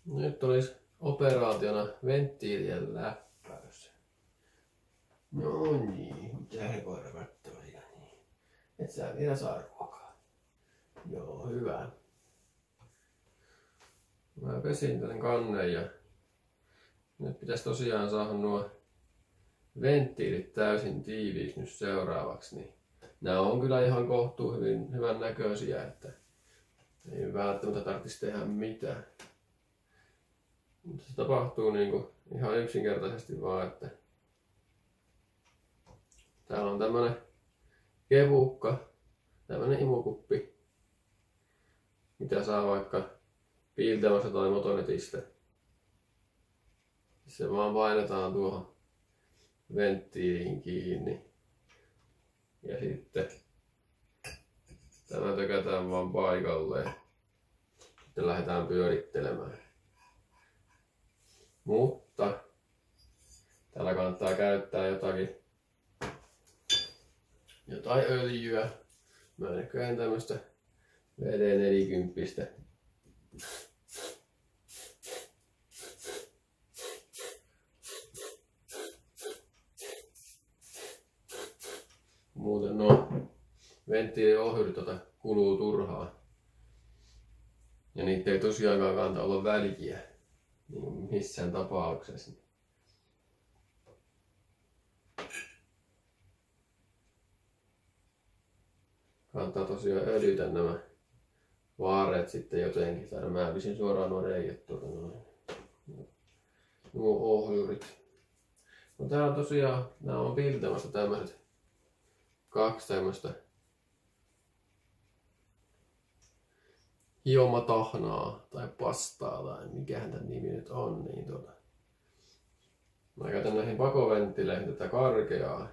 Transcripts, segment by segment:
Nyt olisi operaationa venttiilien läppäys. No niin, mitä he koira kattoo siinä niin. Et sä vielä saa ruokaa. Joo, hyvä. Mä pesin tän kannen ja nyt pitäisi tosiaan saada nuo venttiilit täysin tiiviiksi nyt seuraavaksi. Niin nämä on kyllä ihan kohtuu hyvän näköisiä, että ei välttämättä tarvitsisi tehdä mitään. Mutta se tapahtuu niinku ihan yksinkertaisesti vaan, että täällä on tämmönen kevukka, tämmönen imukuppi, mitä saa vaikka Piiltämästä tai Motonetista. Se vaan painetaan tuohon venttiiliin kiinni. Ja sitten tämä tökätään vaan paikalleen. Sitten lähdetään pyörittelemään. Mutta täällä kannattaa käyttää jotain öljyä. Mä näköjään tämmöstä WD-40. Muuten nuo venttiiliohjurit kuluu turhaan. Ja niitä ei tosiaankaan kannata olla väliä. Niin missään tapauksessa. Kannattaa tosiaan öljytä nämä vaareet sitten jotenkin. Tai mä pisin suoraan nuo reijät tuolta noin. Nuo ohjurit. No tää on tosiaan, nää on Piiltämästä tämmöset 2 tämmöstä hiomatahnaa tai pastaa tai mikähän tän nimi nyt on. Niin mä käytän näihin pakoventtileihin tätä karkeaa,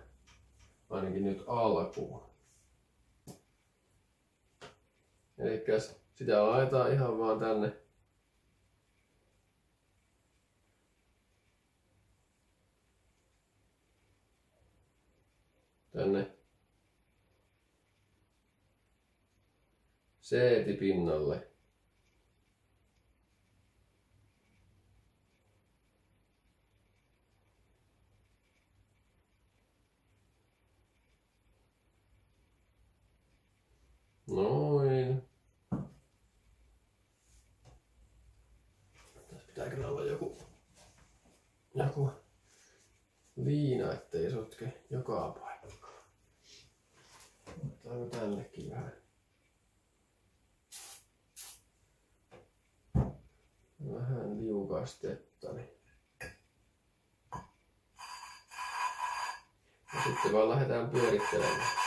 ainakin nyt alkuun. Elikkäs sitä laitetaan ihan vaan tänne seetipinnalle. Noin. Tässä pitää kyllä olla joku liina, ettei sotke joka paikkaan. Otetaanko tännekin vähän liukastetta. Niin. Ja sitten vaan lähdetään pyörittelemään.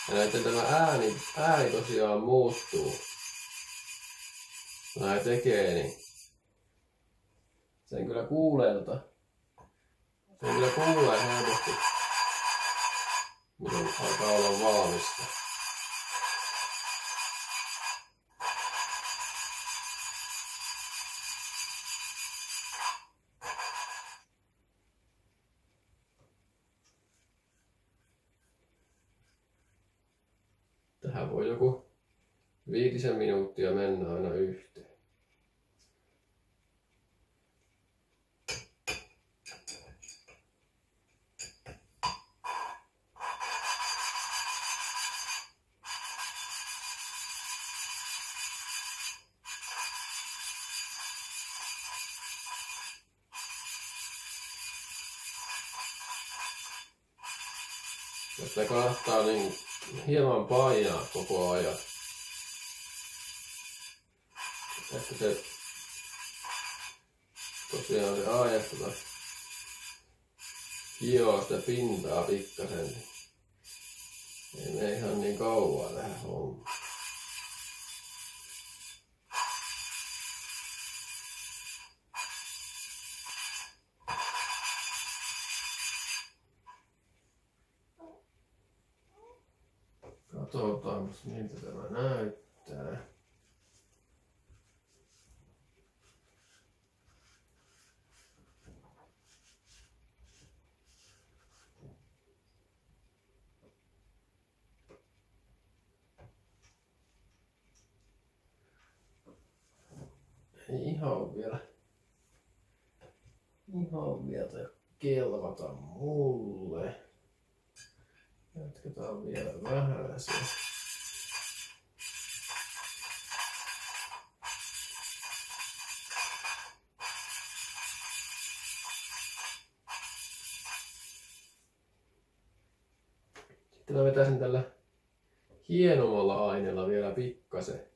Ja näiden tämä ääni tosiaan muuttuu. Näin tekee, niin sen kyllä kuulee helposti, miten alkaa olla valmista. Tähän voi joku 5 minuuttia mennä aina yhteen. Sitä kannattaa niin hieman painaa koko ajan. Että se tosiaan se aajasta hioo sitä pintaa pikkasen. Ei mene ihan niin kauan tähän hommaan. Katsotaan, miltä tämä näyttää. Ei ihan vielä kelvata mulle. Jatketaan vielä vähän se. Sitten mä vetäisin tällä hienommalla aineella vielä pikkasen.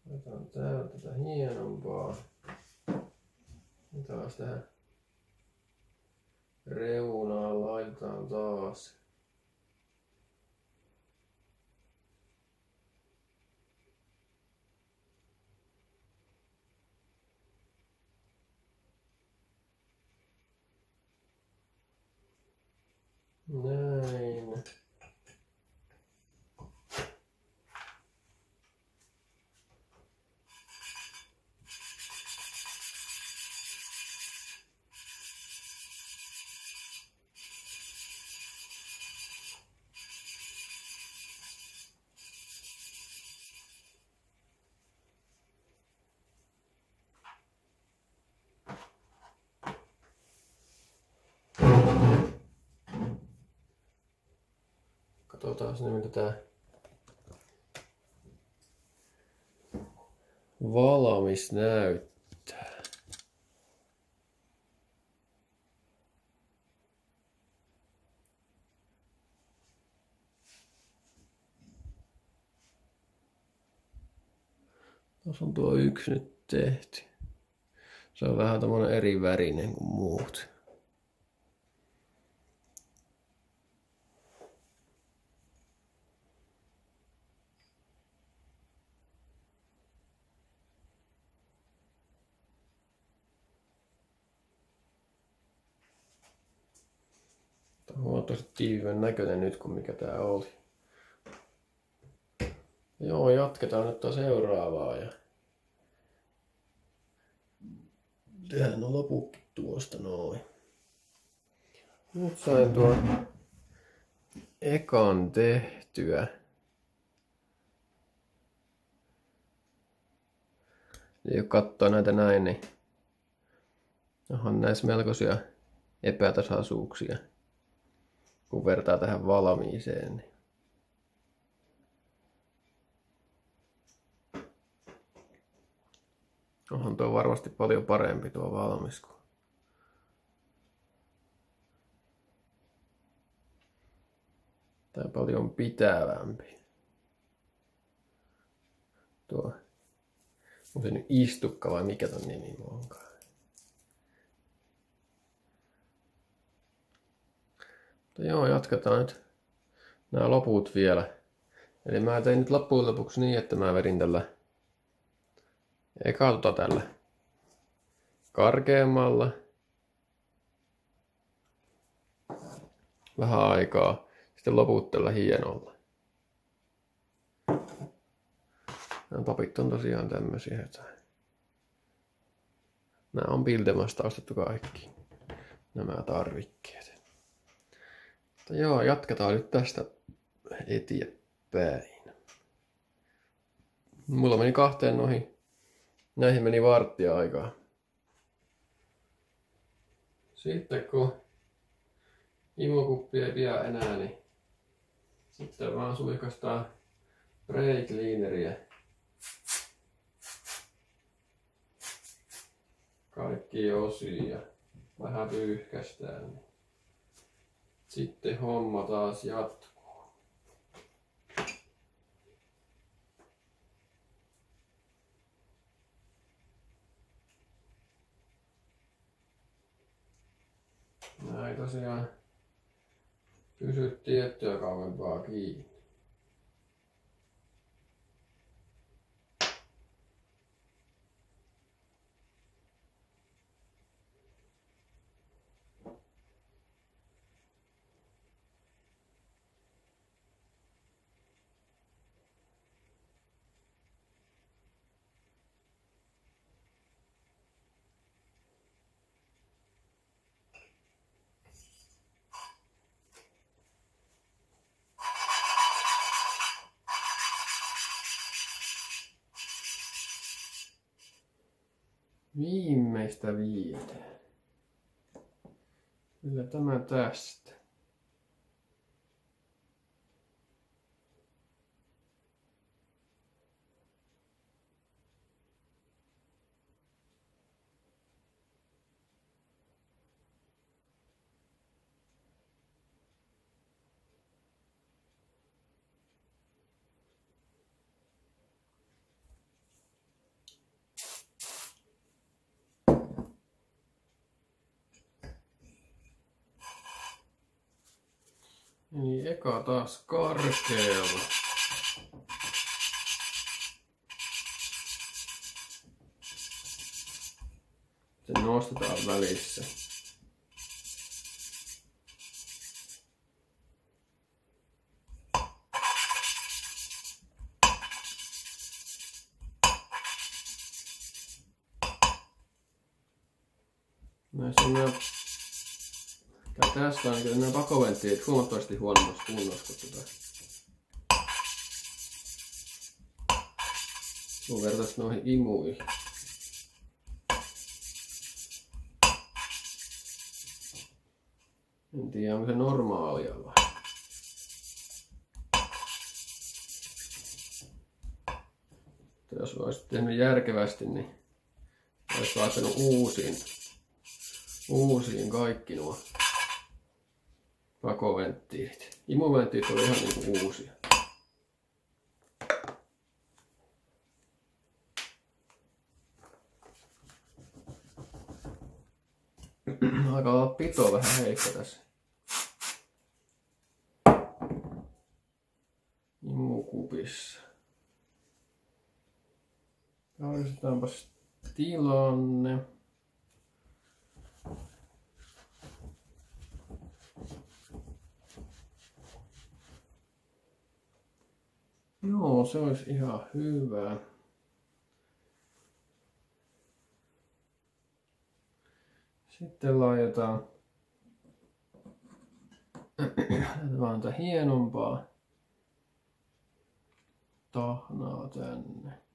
Otetaan täältä tätä hienompaa. Ja taas tähän reunaan laitetaan taas. Näin. Katsotaan sinne, miltä tää valmis näyttää. Tuossa on tuo yksi nyt tehty. Se on vähän tommonen eri värinen kuin muut. Huomattavasti tiivän näköinen nyt kuin mikä tää oli. Joo, jatketaan nyt seuraavaa ja tehdään no loputkin tuosta noin. Nyt sain tuon ekan tehtyä. Ja kun katsoo näitä näin, niin onhan näissä melkoisia epätasaisuuksia. Kun vertaa tähän valmiiseen. Niin onhan tuo varmasti paljon parempi tuo valmis. Tää paljon pitävämpi. Tuo. On se nyt istukka vai mikä ton nimi onkaan? Mutta joo, jatketaan nyt nämä loput vielä. Eli mä tein nyt loppujen lopuksi niin, että mä vedin tällä eka tällä karkeammalla vähän aikaa, sitten loput tällä hienolla. Nämä papit on tosiaan tämmösiä, että nämä on Bildemasta ostettu kaikki nämä tarvikkeet. Mutta joo, jatketaan nyt tästä eteenpäin. Mulla meni kahteen noihin. Näihin meni varttia aikaa. Sitten kun imukuppi ei pidä enää, niin sitten vaan suihkastaan spray cleaneriä. Kaikki osia. Vähän pyyhkästään. Niin sitten homma taas jatkuu. Näin tosiaan pysy tiettyä kauempaa kiinni. Viimeistä viiteen. Kyllä tämä tästä. Eli eka taas karkealla. Se nostetaan välissä. Tässä on kyllä nämä pakoventtiilit huomattavasti huonommassa kunnossa kun vertaisi noihin imuihin. En tiedä onko se normaalia vai. Jos olisit tehnyt järkevästi, niin olisi laittanut uusiin kaikki nuo pakoventtiilit. Imuventtiilit oli ihan niinku uusia. Alkaa olla pito vähän heikko tässä imukupissa. Tarvitetaanpas tilanne. Joo, se olisi ihan hyvä. Sitten laitetaan vaan tätä hienompaa tahnaa tänne.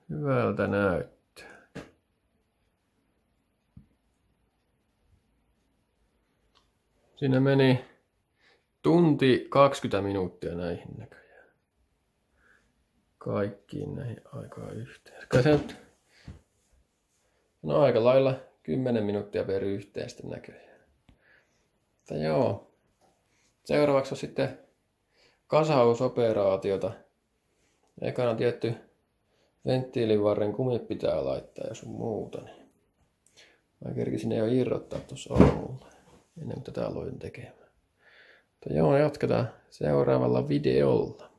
Hyvältä näyttää. Siinä meni tunti 20 minuuttia näihin näköjään. Kaikkiin näihin aikaan yhteen. Kai se nyt no aika lailla 10 minuuttia per yhteen sitten näköjään. Mutta joo. Seuraavaksi on sitten kasausoperaatiota. Ekana tietty venttiilivarren kumit pitää laittaa ja sun muuta. Niin mä kerkisin ne jo irrottaa tuossa aamulla ennen kuin tätä aloin tekemään. Mutta joo, jatketaan seuraavalla videolla.